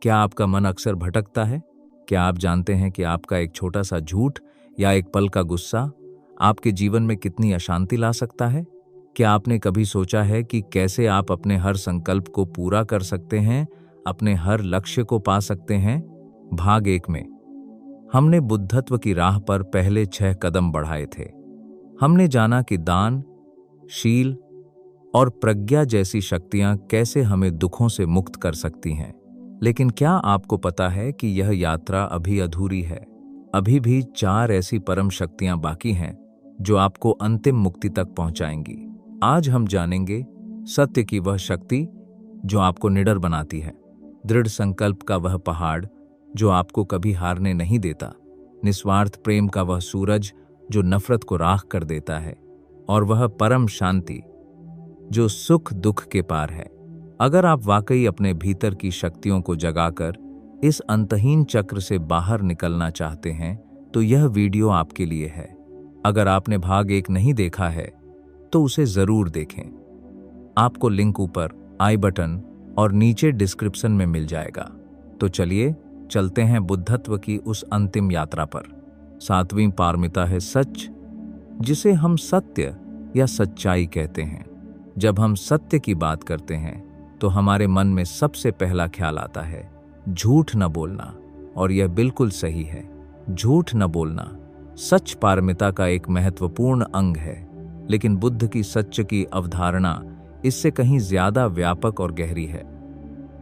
क्या आपका मन अक्सर भटकता है? क्या आप जानते हैं कि आपका एक छोटा सा झूठ या एक पल का गुस्सा आपके जीवन में कितनी अशांति ला सकता है? क्या आपने कभी सोचा है कि कैसे आप अपने हर संकल्प को पूरा कर सकते हैं, अपने हर लक्ष्य को पा सकते हैं? भाग 1 में हमने बुद्धत्व की राह पर पहले 6 कदम बढ़ाए थे। हमने जाना कि दान, शील और प्रज्ञा जैसी शक्तियां कैसे हमें दुखों से मुक्त कर सकती हैं। लेकिन क्या आपको पता है कि यह यात्रा अभी अधूरी है? अभी भी 4 ऐसी परम शक्तियां बाकी हैं जो आपको अंतिम मुक्ति तक पहुंचाएंगी। आज हम जानेंगे सत्य की वह शक्ति जो आपको निडर बनाती है, दृढ़ संकल्प का वह पहाड़ जो आपको कभी हारने नहीं देता, निस्वार्थ प्रेम का वह सूरज जो नफरत को राख कर देता है, और वह परम शांति जो सुख दुख के पार है। अगर आप वाकई अपने भीतर की शक्तियों को जगाकर इस अंतहीन चक्र से बाहर निकलना चाहते हैं तो यह वीडियो आपके लिए है। अगर आपने भाग 1 नहीं देखा है तो उसे जरूर देखें। आपको लिंक ऊपर आई बटन और नीचे डिस्क्रिप्शन में मिल जाएगा। तो चलिए चलते हैं बुद्धत्व की उस अंतिम यात्रा पर। 7वीं पारमिता है सच, जिसे हम सत्य या सच्चाई कहते हैं। जब हम सत्य की बात करते हैं तो हमारे मन में सबसे पहला ख्याल आता है झूठ न बोलना, और यह बिल्कुल सही है। झूठ न बोलना सच पारमिता का एक महत्वपूर्ण अंग है, लेकिन बुद्ध की सच की अवधारणा इससे कहीं ज्यादा व्यापक और गहरी है।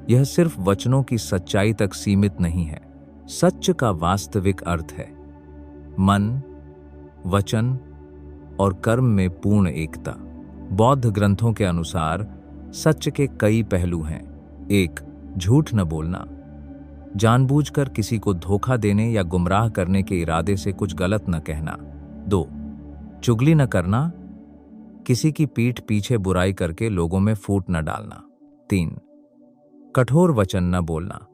यह सिर्फ वचनों की सच्चाई तक सीमित नहीं है। सच का वास्तविक अर्थ है मन, वचन और कर्म में पूर्ण एकता। बौद्ध ग्रंथों के अनुसार सच के कई पहलू हैं। 1. झूठ न बोलना, जानबूझकर किसी को धोखा देने या गुमराह करने के इरादे से कुछ गलत न कहना। 2. चुगली न करना, किसी की पीठ पीछे बुराई करके लोगों में फूट न डालना। 3. कठोर वचन न बोलना,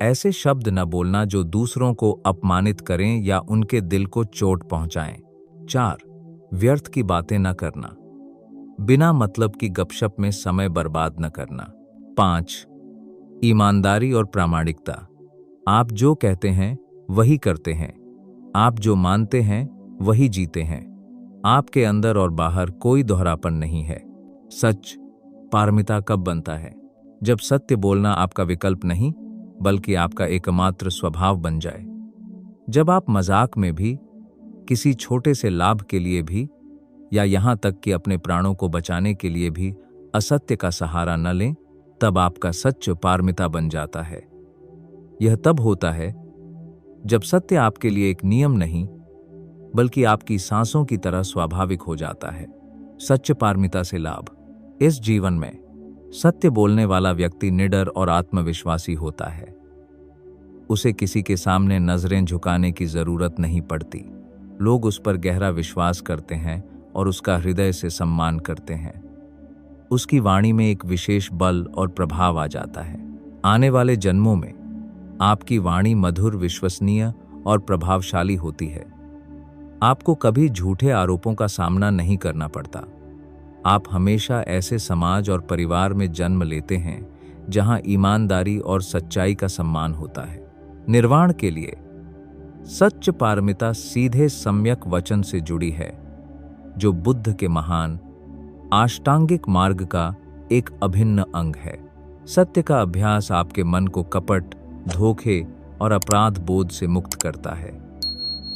ऐसे शब्द न बोलना जो दूसरों को अपमानित करें या उनके दिल को चोट पहुंचाएं। 4. व्यर्थ की बातें न करना, बिना मतलब की गपशप में समय बर्बाद न करना। 5. ईमानदारी और प्रामाणिकता, आप जो कहते हैं वही करते हैं, आप जो मानते हैं वही जीते हैं, आपके अंदर और बाहर कोई दोहरापन नहीं है। सच पारमिता कब बनता है? जब सत्य बोलना आपका विकल्प नहीं बल्कि आपका एकमात्र स्वभाव बन जाए। जब आप मजाक में भी, किसी छोटे से लाभ के लिए भी, या यहां तक कि अपने प्राणों को बचाने के लिए भी असत्य का सहारा न लें, तब आपका सच पारमिता बन जाता है। यह तब होता है जब सत्य आपके लिए एक नियम नहीं बल्कि आपकी सांसों की तरह स्वाभाविक हो जाता है। सच पारमिता से लाभ। इस जीवन में सत्य बोलने वाला व्यक्ति निडर और आत्मविश्वासी होता है। उसे किसी के सामने नजरें झुकाने की जरूरत नहीं पड़ती। लोग उस पर गहरा विश्वास करते हैं और उसका हृदय से सम्मान करते हैं। उसकी वाणी में एक विशेष बल और प्रभाव आ जाता है। आने वाले जन्मों में आपकी वाणी मधुर, विश्वसनीय और प्रभावशाली होती है। आपको कभी झूठे आरोपों का सामना नहीं करना पड़ता। आप हमेशा ऐसे समाज और परिवार में जन्म लेते हैं जहां ईमानदारी और सच्चाई का सम्मान होता है। निर्वाण के लिए सच पारमिता सीधे सम्यक वचन से जुड़ी है, जो बुद्ध के महान अष्टांगिक मार्ग का एक अभिन्न अंग है। सत्य का अभ्यास आपके मन को कपट, धोखे और अपराध बोध से मुक्त करता है।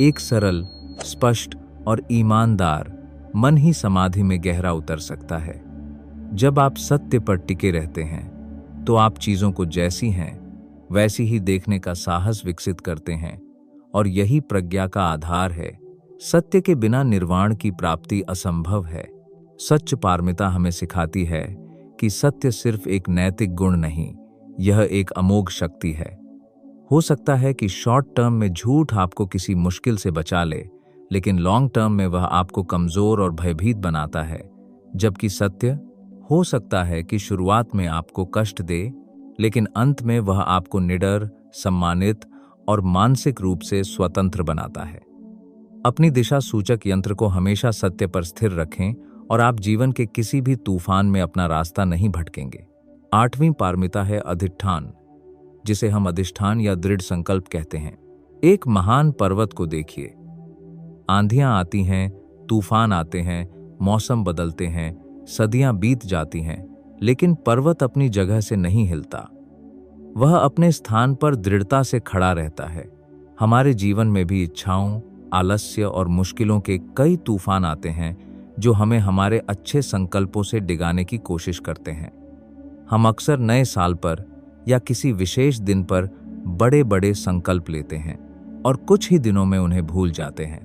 एक सरल, स्पष्ट और ईमानदार मन ही समाधि में गहरा उतर सकता है। जब आप सत्य पर टिके रहते हैं तो आप चीजों को जैसी हैं वैसी ही देखने का साहस विकसित करते हैं, और यही प्रज्ञा का आधार है। सत्य के बिना निर्वाण की प्राप्ति असंभव है। सच पारमिता हमें सिखाती है कि सत्य सिर्फ एक नैतिक गुण नहीं, यह एक अमोघ शक्ति है। हो सकता है कि शॉर्ट टर्म में झूठ आपको किसी मुश्किल से बचा ले, लेकिन लॉन्ग टर्म में वह आपको कमजोर और भयभीत बनाता है। जबकि सत्य हो सकता है कि शुरुआत में आपको कष्ट दे, लेकिन अंत में वह आपको निडर, सम्मानित और मानसिक रूप से स्वतंत्र बनाता है। अपनी दिशा सूचक यंत्र को हमेशा सत्य पर स्थिर रखें और आप जीवन के किसी भी तूफान में अपना रास्ता नहीं भटकेंगे। 8वीं पारमिता है अधिष्ठान, जिसे हम अधिष्ठान या दृढ़ संकल्प कहते हैं। एक महान पर्वत को देखिए। आंधियां आती हैं, तूफान आते हैं, मौसम बदलते हैं, सदियां बीत जाती हैं, लेकिन पर्वत अपनी जगह से नहीं हिलता। वह अपने स्थान पर दृढ़ता से खड़ा रहता है। हमारे जीवन में भी इच्छाओं, आलस्य और मुश्किलों के कई तूफान आते हैं जो हमें हमारे अच्छे संकल्पों से डिगाने की कोशिश करते हैं। हम अक्सर नए साल पर या किसी विशेष दिन पर बड़े बड़े संकल्प लेते हैं और कुछ ही दिनों में उन्हें भूल जाते हैं।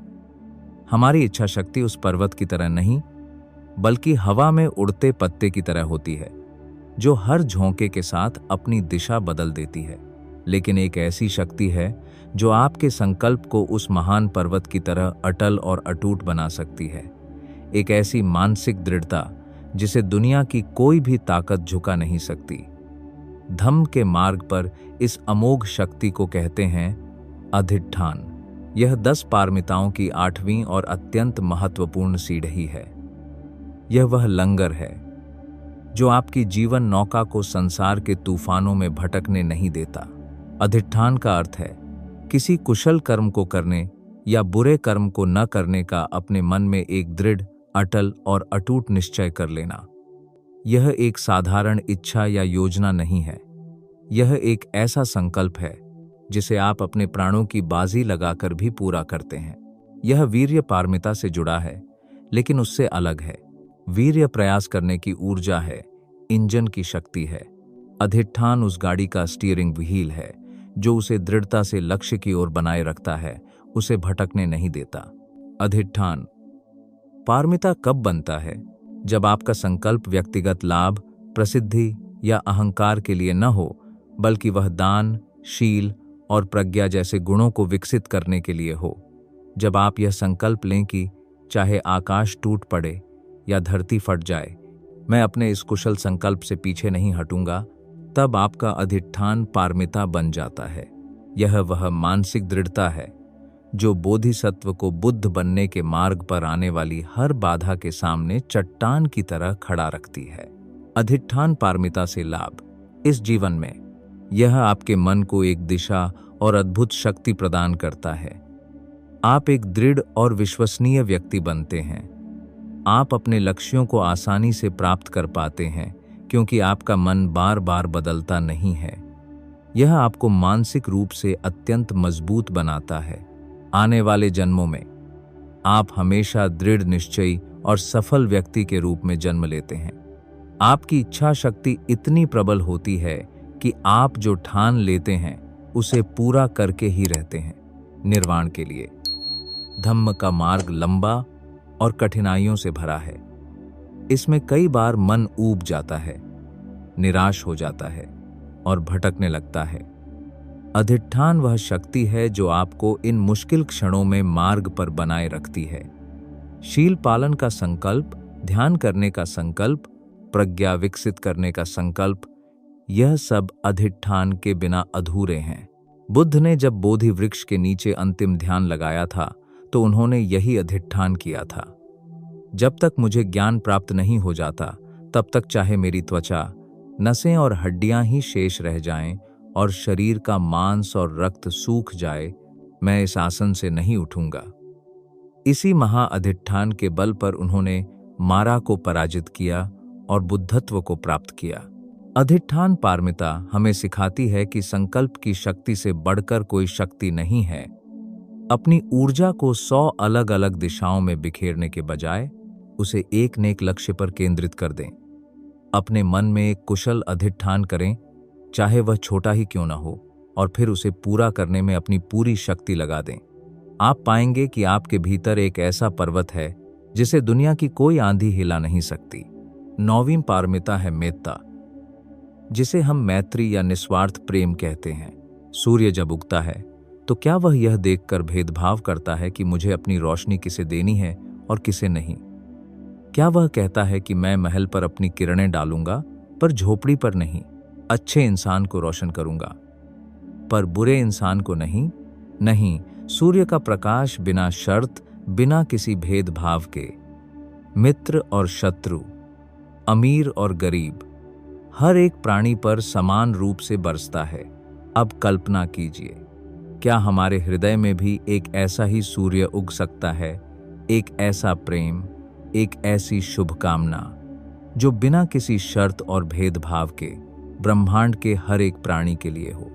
हमारी इच्छा शक्ति उस पर्वत की तरह नहीं, बल्कि हवा में उड़ते पत्ते की तरह होती है, जो हर झोंके के साथ अपनी दिशा बदल देती है। लेकिन एक ऐसी शक्ति है जो आपके संकल्प को उस महान पर्वत की तरह अटल और अटूट बना सकती है। एक ऐसी मानसिक दृढ़ता जिसे दुनिया की कोई भी ताकत झुका नहीं सकती। धम्म के मार्ग पर इस अमोघ शक्ति को कहते हैं अधिष्ठान। यह 10 पारमिताओं की 8वीं और अत्यंत महत्वपूर्ण सीढ़ी है। यह वह लंगर है जो आपकी जीवन नौका को संसार के तूफानों में भटकने नहीं देता। अधिष्ठान का अर्थ है किसी कुशल कर्म को करने या बुरे कर्म को न करने का अपने मन में एक दृढ़, अटल और अटूट निश्चय कर लेना। यह एक साधारण इच्छा या योजना नहीं है। यह एक ऐसा संकल्प है जिसे आप अपने प्राणों की बाजी लगाकर भी पूरा करते हैं। यह वीर्य पारमिता से जुड़ा है, लेकिन उससे अलग है। वीर्य प्रयास करने की ऊर्जा है, इंजन की शक्ति है। अधिष्ठान उस गाड़ी का स्टीयरिंग व्हील है जो उसे दृढ़ता से लक्ष्य की ओर बनाए रखता है, उसे भटकने नहीं देता। अधिष्ठान पारमिता कब बनता है? जब आपका संकल्प व्यक्तिगत लाभ, प्रसिद्धि या अहंकार के लिए न हो, बल्कि वह दान, शील और प्रज्ञा जैसे गुणों को विकसित करने के लिए हो। जब आप यह संकल्प लें कि चाहे आकाश टूट पड़े या धरती फट जाए, मैं अपने इस कुशल संकल्प से पीछे नहीं हटूंगा, तब आपका अधिष्ठान पारमिता बन जाता है। यह वह मानसिक दृढ़ता है जो बोधिसत्व को बुद्ध बनने के मार्ग पर आने वाली हर बाधा के सामने चट्टान की तरह खड़ा रखती है। अधिष्ठान पारमिता से लाभ इस जीवन में यह आपके मन को एक दिशा और अद्भुत शक्ति प्रदान करता है। आप एक दृढ़ और विश्वसनीय व्यक्ति बनते हैं। आप अपने लक्ष्यों को आसानी से प्राप्त कर पाते हैं क्योंकि आपका मन बार बार बदलता नहीं है। यह आपको मानसिक रूप से अत्यंत मजबूत बनाता है। आने वाले जन्मों में आप हमेशा दृढ़ निश्चयी और सफल व्यक्ति के रूप में जन्म लेते हैं। आपकी इच्छा शक्ति इतनी प्रबल होती है कि आप जो ठान लेते हैं उसे पूरा करके ही रहते हैं। निर्वाण के लिए धम्म का मार्ग लंबा और कठिनाइयों से भरा है। इसमें कई बार मन ऊब जाता है, निराश हो जाता है और भटकने लगता है। अधिष्ठान वह शक्ति है जो आपको इन मुश्किल क्षणों में मार्ग पर बनाए रखती है। शील पालन का संकल्प, ध्यान करने का संकल्प, प्रज्ञा विकसित करने का संकल्प, यह सब अधिष्ठान के बिना अधूरे हैं। बुद्ध ने जब बोधि वृक्ष के नीचे अंतिम ध्यान लगाया था तो उन्होंने यही अधिष्ठान किया था। जब तक मुझे ज्ञान प्राप्त नहीं हो जाता, तब तक चाहे मेरी त्वचा, नसें और हड्डियां ही शेष रह जाएं और शरीर का मांस और रक्त सूख जाए, मैं इस आसन से नहीं उठूंगा। इसी महाअधिष्ठान के बल पर उन्होंने मारा को पराजित किया और बुद्धत्व को प्राप्त किया। अधिष्ठान पारमिता हमें सिखाती है कि संकल्प की शक्ति से बढ़कर कोई शक्ति नहीं है। अपनी ऊर्जा को 100 अलग अलग दिशाओं में बिखेरने के बजाय उसे एक नेक लक्ष्य पर केंद्रित कर दें। अपने मन में एक कुशल अधिष्ठान करें, चाहे वह छोटा ही क्यों न हो, और फिर उसे पूरा करने में अपनी पूरी शक्ति लगा दें। आप पाएंगे कि आपके भीतर एक ऐसा पर्वत है जिसे दुनिया की कोई आंधी हिला नहीं सकती। 9वीं पारमिता है मेत्ता, जिसे हम मैत्री या निस्वार्थ प्रेम कहते हैं। सूर्य जब उगता है तो क्या वह यह देखकर भेदभाव करता है कि मुझे अपनी रोशनी किसे देनी है और किसे नहीं? क्या वह कहता है कि मैं महल पर अपनी किरणें डालूंगा पर झोपड़ी पर नहीं, अच्छे इंसान को रोशन करूंगा पर बुरे इंसान को नहीं? नहीं, सूर्य का प्रकाश बिना शर्त, बिना किसी भेदभाव के, मित्र और शत्रु, अमीर और गरीब, हर एक प्राणी पर समान रूप से बरसता है। अब कल्पना कीजिए, क्या हमारे हृदय में भी एक ऐसा ही सूर्य उग सकता है, एक ऐसा प्रेम, एक ऐसी शुभकामना जो बिना किसी शर्त और भेदभाव के ब्रह्मांड के हर एक प्राणी के लिए हो।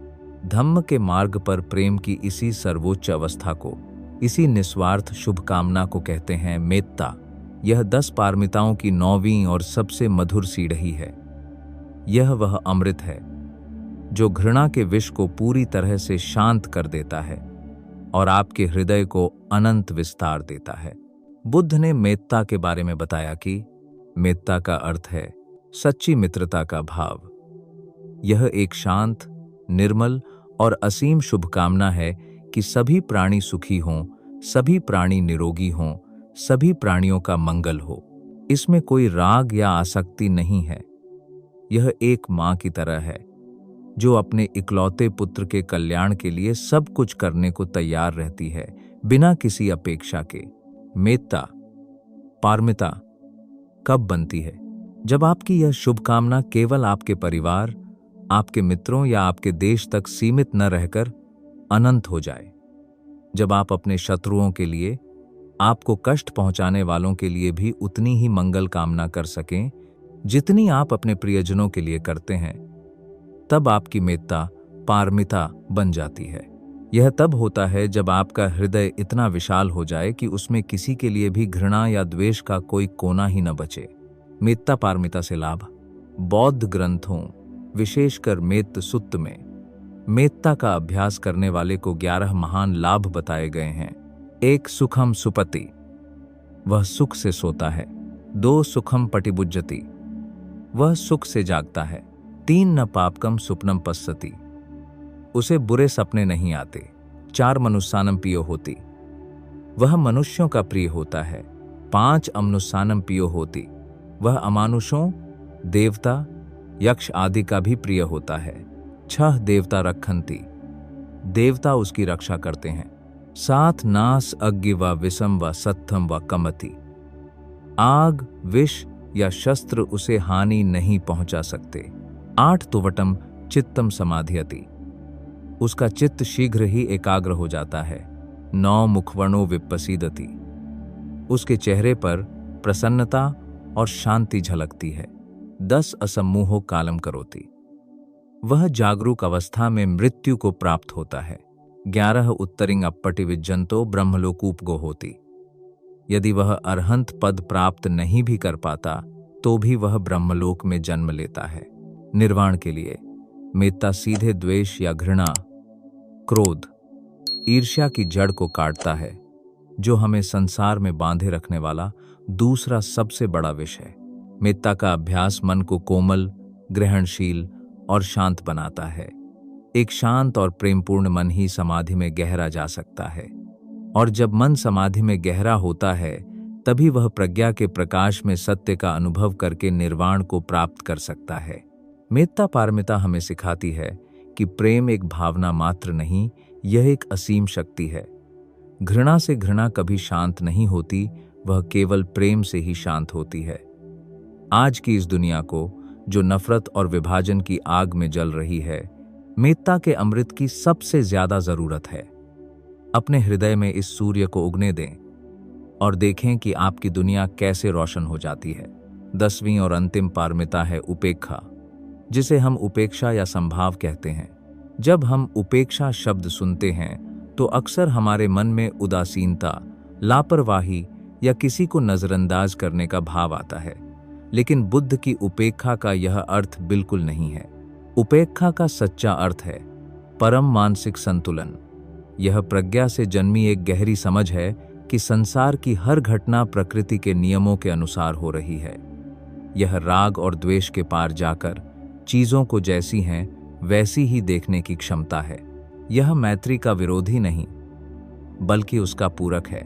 धम्म के मार्ग पर प्रेम की इसी सर्वोच्च अवस्था को, इसी निस्वार्थ शुभकामना को कहते हैं मेत्ता। यह 10 पारमिताओं की 9वीं और सबसे मधुर सीढ़ी है। यह वह अमृत है जो घृणा के विष को पूरी तरह से शांत कर देता है और आपके हृदय को अनंत विस्तार देता है। बुद्ध ने मेत्ता के बारे में बताया कि मेत्ता का अर्थ है सच्ची मित्रता का भाव। यह एक शांत, निर्मल और असीम शुभकामना है कि सभी प्राणी सुखी हों, सभी प्राणी निरोगी हों, सभी प्राणियों का मंगल हो। इसमें कोई राग या आसक्ति नहीं है। यह एक माँ की तरह है जो अपने इकलौते पुत्र के कल्याण के लिए सब कुछ करने को तैयार रहती है, बिना किसी अपेक्षा के। मेत्ता, पारमिता कब बनती है? जब आपकी यह शुभकामना केवल आपके परिवार, आपके मित्रों या आपके देश तक सीमित न रहकर अनंत हो जाए। जब आप अपने शत्रुओं के लिए, आपको कष्ट पहुंचाने वालों के लिए भी उतनी ही मंगल कामना कर सकें जितनी आप अपने प्रियजनों के लिए करते हैं, तब आपकी मेत्ता पारमिता बन जाती है। यह तब होता है जब आपका हृदय इतना विशाल हो जाए कि उसमें किसी के लिए भी घृणा या द्वेष का कोई कोना ही न बचे। मेत्ता पारमिता से लाभ। बौद्ध ग्रंथों, विशेषकर मेत्त सुत्त में मेत्ता का अभ्यास करने वाले को 11 महान लाभ बताए गए हैं। 1. सुखम सुपति, वह सुख से सोता है। 2. सुखम पटिबुज्जति, वह सुख से जागता है। 3. न पापकम सुपनम पश्यति, उसे बुरे सपने नहीं आते। 4. मनुस्सानम पियो होती, वह मनुष्यों का प्रिय होता है। 5. अमनुस्सानम पियो होती, वह अमानुषों, देवता, यक्ष आदि का भी प्रिय होता है। 6. देवता रक्षन्ति, देवता उसकी रक्षा करते हैं। 7. नास अग्नि व विषम व सत्थम व कमति, आग, विष या शस्त्र उसे हानि नहीं पहुंचा सकते। 8. तुवटम चित्तम समाधियति, उसका चित्त शीघ्र ही एकाग्र हो जाता है। 9. मुखवर्णो विप्रसीदति, उसके चेहरे पर प्रसन्नता और शांति झलकती है। 10. असम्मूहो कालम करोति, वह जागरूक अवस्था में मृत्यु को प्राप्त होता है। 11. उत्तरिंग अपटि विज्जंतो ब्रह्मलोकूपगो होती, यदि वह अरहंत पद प्राप्त नहीं भी कर पाता तो भी वह ब्रह्मलोक में जन्म लेता है। निर्वाण के लिए मेत्ता सीधे द्वेष या घृणा, क्रोध, ईर्ष्या की जड़ को काटता है, जो हमें संसार में बांधे रखने वाला दूसरा सबसे बड़ा विष है। मेत्ता का अभ्यास मन को कोमल, ग्रहणशील और शांत बनाता है। एक शांत और प्रेमपूर्ण मन ही समाधि में गहरा जा सकता है, और जब मन समाधि में गहरा होता है तभी वह प्रज्ञा के प्रकाश में सत्य का अनुभव करके निर्वाण को प्राप्त कर सकता है। मेत्ता पारमिता हमें सिखाती है कि प्रेम एक भावना मात्र नहीं, यह एक असीम शक्ति है। घृणा से घृणा कभी शांत नहीं होती, वह केवल प्रेम से ही शांत होती है। आज की इस दुनिया को, जो नफरत और विभाजन की आग में जल रही है, मेत्ता के अमृत की सबसे ज्यादा जरूरत है। अपने हृदय में इस सूर्य को उगने दें और देखें कि आपकी दुनिया कैसे रोशन हो जाती है। 10वीं और अंतिम पारमिता है उपेक्षा, जिसे हम उपेक्षा या संभाव कहते हैं। जब हम उपेक्षा शब्द सुनते हैं तो अक्सर हमारे मन में उदासीनता, लापरवाही या किसी को नजरअंदाज करने का भाव आता है, लेकिन बुद्ध की उपेक्षा का यह अर्थ बिल्कुल नहीं है। उपेक्षा का सच्चा अर्थ है परम मानसिक संतुलन। यह प्रज्ञा से जन्मी एक गहरी समझ है कि संसार की हर घटना प्रकृति के नियमों के अनुसार हो रही है। यह राग और द्वेष के पार जाकर चीजों को जैसी हैं वैसी ही देखने की क्षमता है। यह मैत्री का विरोधी नहीं, बल्कि उसका पूरक है।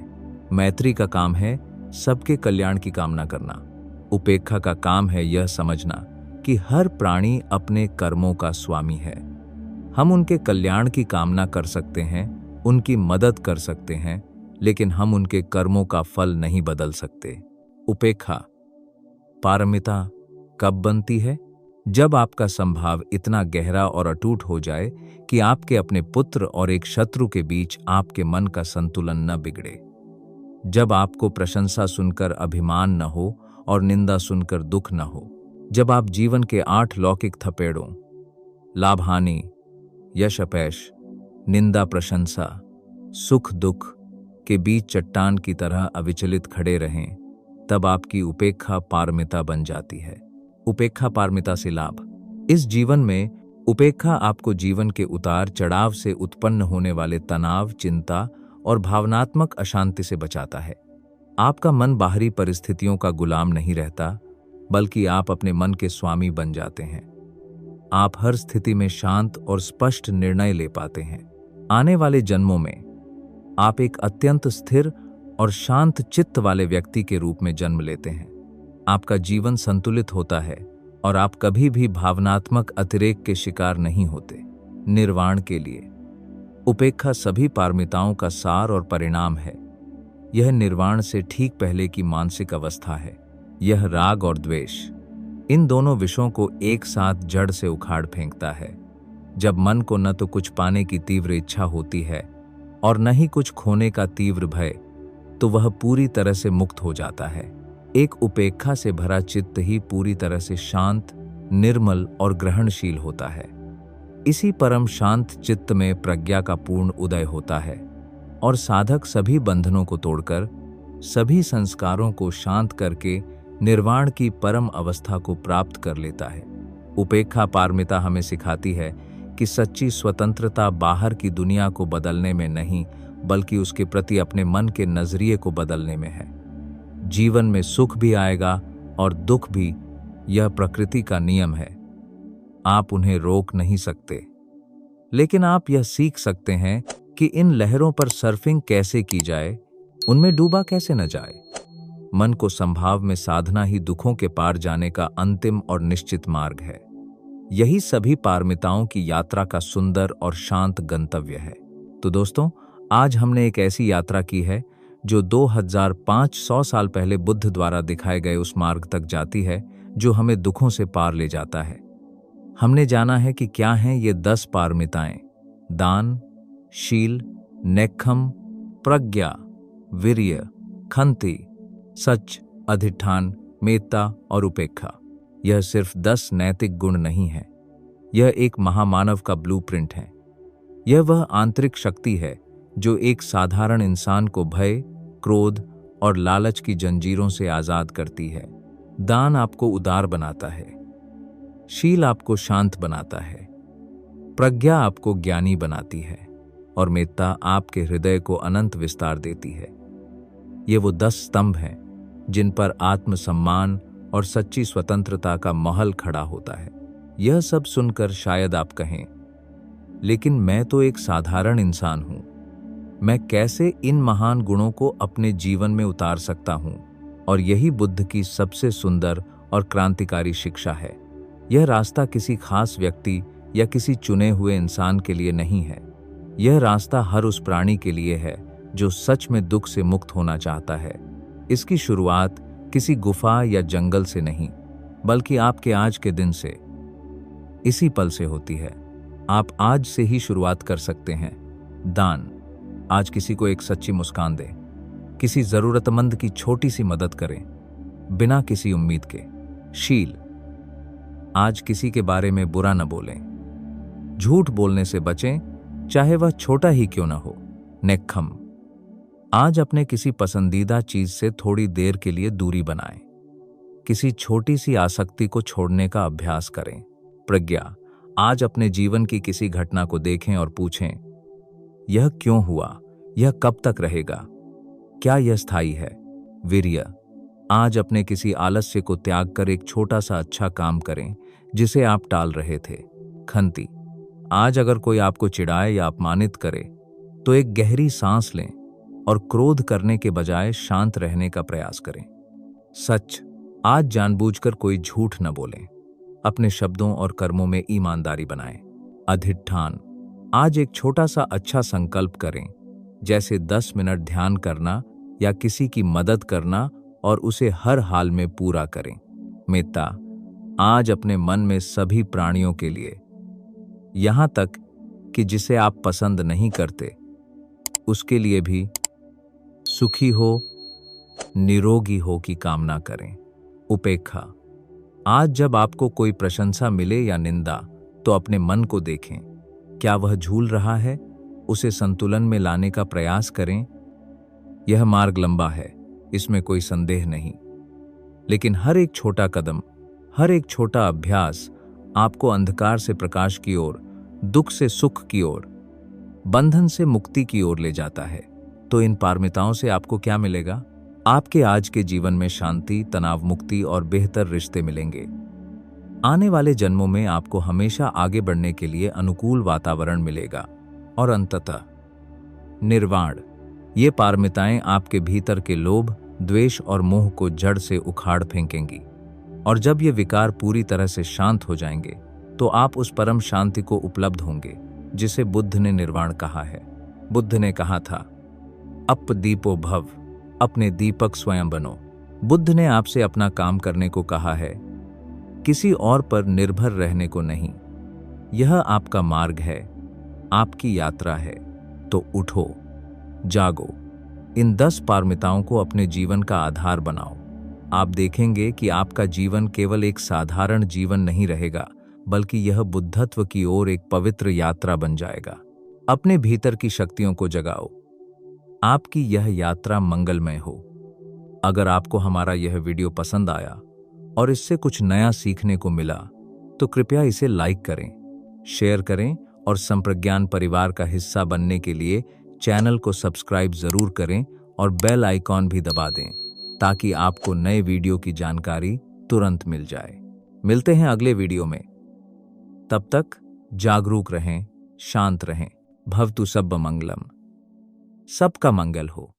मैत्री का काम है सबके कल्याण की कामना करना। उपेक्षा का काम है यह समझना कि हर प्राणी अपने कर्मों का स्वामी है। हम उनके कल्याण की कामना कर सकते हैं, उनकी मदद कर सकते हैं, लेकिन हम उनके कर्मों का फल नहीं बदल सकते। उपेक्षा पारमिता कब बनती है? जब आपका संभाव इतना गहरा और अटूट हो जाए कि आपके अपने पुत्र और एक शत्रु के बीच आपके मन का संतुलन न बिगड़े। जब आपको प्रशंसा सुनकर अभिमान न हो और निंदा सुनकर दुख न हो। जब आप जीवन के 8 लौकिक थपेड़ों, लाभ हानि, यश अपयश, निंदा प्रशंसा, सुख दुख के बीच चट्टान की तरह अविचलित खड़े रहें, तब आपकी उपेक्षा पारमिता बन जाती है। उपेक्षा पारमिता से लाभ। इस जीवन में उपेक्षा आपको जीवन के उतार चढ़ाव से उत्पन्न होने वाले तनाव, चिंता और भावनात्मक अशांति से बचाता है। आपका मन बाहरी परिस्थितियों का गुलाम नहीं रहता, बल्कि आप अपने मन के स्वामी बन जाते हैं। आप हर स्थिति में शांत और स्पष्ट निर्णय ले पाते हैं। आने वाले जन्मों में आप एक अत्यंत स्थिर और शांत चित्त वाले व्यक्ति के रूप में जन्म लेते हैं। आपका जीवन संतुलित होता है और आप कभी भी भावनात्मक अतिरेक के शिकार नहीं होते। निर्वाण के लिए उपेक्षा सभी पारमिताओं का सार और परिणाम है। यह निर्वाण से ठीक पहले की मानसिक अवस्था है। यह राग और द्वेष, इन दोनों विषयों को एक साथ जड़ से उखाड़ फेंकता है। जब मन को न तो कुछ पाने की तीव्र इच्छा होती है और न ही कुछ खोने का तीव्र भय, तो वह पूरी तरह से मुक्त हो जाता है। एक उपेक्षा से भरा चित्त ही पूरी तरह से शांत, निर्मल और ग्रहणशील होता है। इसी परम शांत चित्त में प्रज्ञा का पूर्ण उदय होता है और साधक सभी बंधनों को तोड़कर, सभी संस्कारों को शांत करके निर्वाण की परम अवस्था को प्राप्त कर लेता है। उपेक्षा पारमिता हमें सिखाती है कि सच्ची स्वतंत्रता बाहर की दुनिया को बदलने में नहीं, बल्कि उसके प्रति अपने मन के नजरिए को बदलने में है। जीवन में सुख भी आएगा और दुख भी, यह प्रकृति का नियम है। आप उन्हें रोक नहीं सकते, लेकिन आप यह सीख सकते हैं कि इन लहरों पर सर्फिंग कैसे की जाए, उनमें डूबा कैसे न जाए। मन को संभाव में साधना ही दुखों के पार जाने का अंतिम और निश्चित मार्ग है। यही सभी पारमिताओं की यात्रा का सुंदर और शांत गंतव्य है। तो दोस्तों, आज हमने एक ऐसी यात्रा की है जो 2500 साल पहले बुद्ध द्वारा दिखाए गए उस मार्ग तक जाती है जो हमें दुखों से पार ले जाता है। हमने जाना है कि क्या हैं ये 10 पारमिताएं: दान, शील, नेक्खम, प्रज्ञा, वीर्य, खंति, सच, अधिष्ठान, मेत्ता और उपेक्षा। यह सिर्फ 10 नैतिक गुण नहीं है, यह एक महामानव का ब्लूप्रिंट है। यह वह आंतरिक शक्ति है जो एक साधारण इंसान को भय, क्रोध और लालच की जंजीरों से आजाद करती है। दान आपको उदार बनाता है, शील आपको शांत बनाता है, प्रज्ञा आपको ज्ञानी बनाती है और मेत्ता आपके हृदय को अनंत विस्तार देती है। ये वो 10 स्तंभ हैं जिन पर आत्मसम्मान और सच्ची स्वतंत्रता का महल खड़ा होता है। यह सब सुनकर शायद आप कहें, लेकिन मैं तो एक साधारण इंसान हूं, मैं कैसे इन महान गुणों को अपने जीवन में उतार सकता हूं? और यही बुद्ध की सबसे सुंदर और क्रांतिकारी शिक्षा है। यह रास्ता किसी खास व्यक्ति या किसी चुने हुए इंसान के लिए नहीं है। यह रास्ता हर उस प्राणी के लिए है जो सच में दुख से मुक्त होना चाहता है। इसकी शुरुआत किसी गुफा या जंगल से नहीं, बल्कि आपके आज के दिन से, इसी पल से होती है। आप आज से ही शुरुआत कर सकते हैं। दान, आज किसी को एक सच्ची मुस्कान दें, किसी जरूरतमंद की छोटी सी मदद करें बिना किसी उम्मीद के। शील, आज किसी के बारे में बुरा न बोलें, झूठ बोलने से बचें, चाहे वह छोटा ही क्यों न हो। नेक्खम, आज अपने किसी पसंदीदा चीज से थोड़ी देर के लिए दूरी बनाएं, किसी छोटी सी आसक्ति को छोड़ने का अभ्यास करें। प्रज्ञा, आज अपने जीवन की किसी घटना को देखें और पूछें, यह क्यों हुआ, यह कब तक रहेगा, क्या यह स्थायी है। वीर्य, आज अपने किसी आलस्य को त्याग कर एक छोटा सा अच्छा काम करें जिसे आप टाल रहे थे। खंति, आज अगर कोई आपको चिढ़ाए या अपमानित करे तो एक गहरी सांस लें और क्रोध करने के बजाय शांत रहने का प्रयास करें। सच, आज जानबूझकर कोई झूठ न बोलें, अपने शब्दों और कर्मों में ईमानदारी बनाएं। अधिष्ठान, आज एक छोटा सा अच्छा संकल्प करें, जैसे 10 मिनट ध्यान करना या किसी की मदद करना, और उसे हर हाल में पूरा करें। मेत्ता, आज अपने मन में सभी प्राणियों के लिए, यहां तक कि जिसे आप पसंद नहीं करते, उसके लिए भी सुखी हो, निरोगी हो की कामना करें। उपेक्षा। आज जब आपको कोई प्रशंसा मिले या निंदा, तो अपने मन को देखें। क्या वह झूल रहा है? उसे संतुलन में लाने का प्रयास करें। यह मार्ग लंबा है, इसमें कोई संदेह नहीं, लेकिन हर एक छोटा कदम, हर एक छोटा अभ्यास आपको अंधकार से प्रकाश की ओर, दुख से सुख की ओर, बंधन से मुक्ति की ओर ले जाता है। तो इन पारमिताओं से आपको क्या मिलेगा? आपके आज के जीवन में शांति, तनाव मुक्ति और बेहतर रिश्ते मिलेंगे। आने वाले जन्मों में आपको हमेशा आगे बढ़ने के लिए अनुकूल वातावरण मिलेगा। और अंततः निर्वाण। ये पारमिताएं आपके भीतर के लोभ, द्वेष और मोह को जड़ से उखाड़ फेंकेंगी। और जब ये विकार पूरी तरह से शांत हो जाएंगे, तो आप उस परम शांति को उपलब्ध होंगे जिसे बुद्ध ने निर्वाण कहा है। बुद्ध ने कहा था, अप दीपो भव, अपने दीपक स्वयं बनो। बुद्ध ने आपसे अपना काम करने को कहा है, किसी और पर निर्भर रहने को नहीं। यह आपका मार्ग है, आपकी यात्रा है। तो उठो, जागो, इन 10 पारमिताओं को अपने जीवन का आधार बनाओ। आप देखेंगे कि आपका जीवन केवल एक साधारण जीवन नहीं रहेगा, बल्कि यह बुद्धत्व की ओर एक पवित्र यात्रा बन जाएगा। अपने भीतर की शक्तियों को जगाओ। आपकी यह यात्रा मंगलमय हो। अगर आपको हमारा यह वीडियो पसंद आया और इससे कुछ नया सीखने को मिला, तो कृपया इसे लाइक करें, शेयर करें और संप्रज्ञान परिवार का हिस्सा बनने के लिए चैनल को सब्सक्राइब जरूर करें और बेल आइकॉन भी दबा दें, ताकि आपको नए वीडियो की जानकारी तुरंत मिल जाए। मिलते हैं अगले वीडियो में। तब तक जागरूक रहें, शांत रहें। भवतु सब्ब मंगलम। सबका मंगल हो।